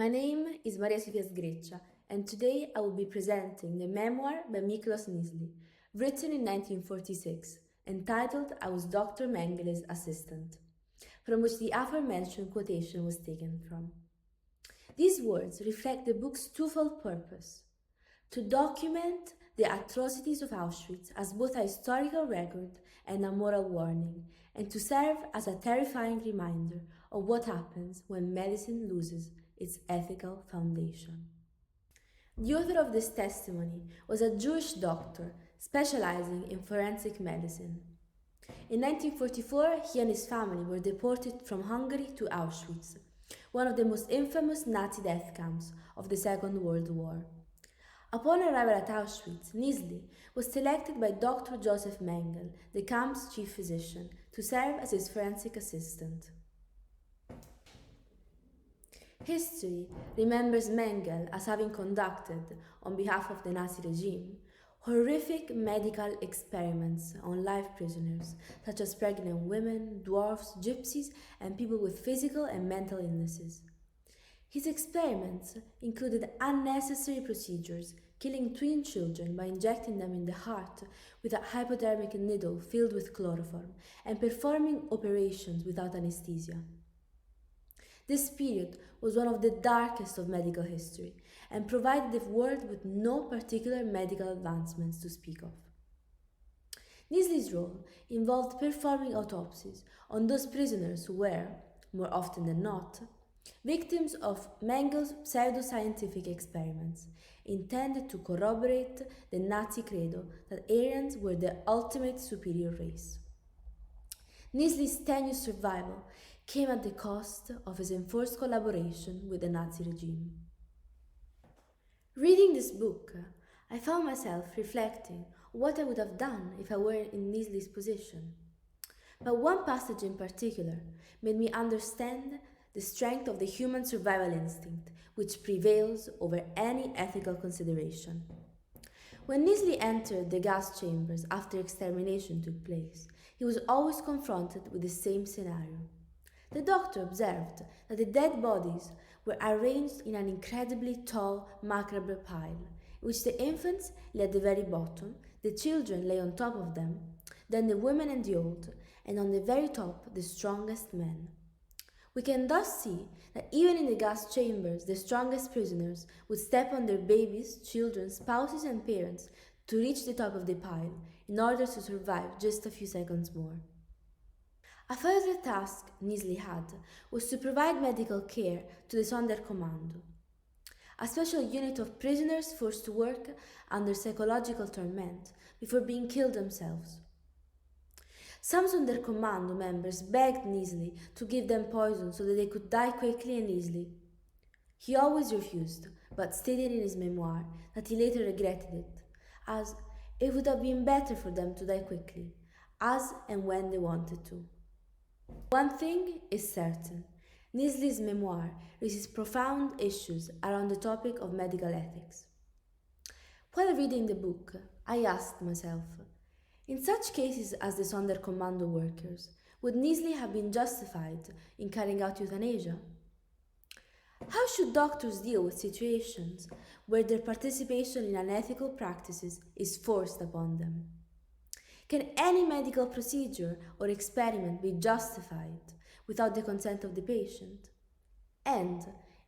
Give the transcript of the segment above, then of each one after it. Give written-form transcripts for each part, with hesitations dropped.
My name is Sofia Sgreccia, and today I will be presenting the memoir by Miklós Nyiszli, written in 1946, entitled I Was Dr. Mengele's Assistant, from which the aforementioned quotation was taken from. These words reflect the book's twofold purpose: to document the atrocities of Auschwitz as both a historical record and a moral warning, and to serve as a terrifying reminder of what happens when medicine loses its ethical foundation. The author of this testimony was a Jewish doctor specializing in forensic medicine. In 1944, he and his family were deported from Hungary to Auschwitz, one of the most infamous Nazi death camps of the Second World War. Upon arrival at Auschwitz, Nyiszli was selected by Dr. Joseph Mengele, the camp's chief physician, to serve as his forensic assistant. History remembers Mengele as having conducted, on behalf of the Nazi regime, horrific medical experiments on live prisoners, such as pregnant women, dwarfs, gypsies, and people with physical and mental illnesses. His experiments included unnecessary procedures, killing twin children by injecting them in the heart with a hypodermic needle filled with chloroform, and performing operations without anesthesia. This period was one of the darkest of medical history and provided the world with no particular medical advancements to speak of. Nyiszli's role involved performing autopsies on those prisoners who were, more often than not, victims of Mengele's pseudoscientific experiments intended to corroborate the Nazi credo that Aryans were the ultimate superior race. Nyiszli's tenuous survival came at the cost of his enforced collaboration with the Nazi regime. Reading this book, I found myself reflecting on what I would have done if I were in Nyiszli's position. But one passage in particular made me understand the strength of the human survival instinct which prevails over any ethical consideration. When Nyiszli entered the gas chambers after extermination took place, he was always confronted with the same scenario. The doctor observed that the dead bodies were arranged in an incredibly tall, macabre pile, in which the infants lay at the very bottom, the children lay on top of them, then the women and the old, and on the very top the strongest men. We can thus see that even in the gas chambers, the strongest prisoners would step on their babies, children, spouses, and parents to reach the top of the pile in order to survive just a few seconds more. A further task Nyiszli had was to provide medical care to the Sonderkommando, a special unit of prisoners forced to work under psychological torment before being killed themselves. Some Sonderkommando members begged Nyiszli to give them poison so that they could die quickly and easily. He always refused, but stated in his memoir that he later regretted it, as it would have been better for them to die quickly, as and when they wanted to. One thing is certain: Nyiszli's memoir raises profound issues around the topic of medical ethics. While reading the book, I asked myself, in such cases as the Sonderkommando workers, would Nyiszli have been justified in carrying out euthanasia? How should doctors deal with situations where their participation in unethical practices is forced upon them? Can any medical procedure or experiment be justified without the consent of the patient? And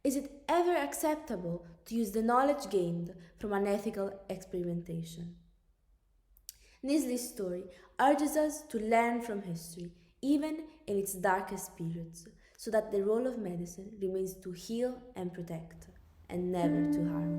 is it ever acceptable to use the knowledge gained from unethical experimentation? Nyiszli's story urges us to learn from history, even in its darkest periods, so that the role of medicine remains to heal and protect, and never to harm.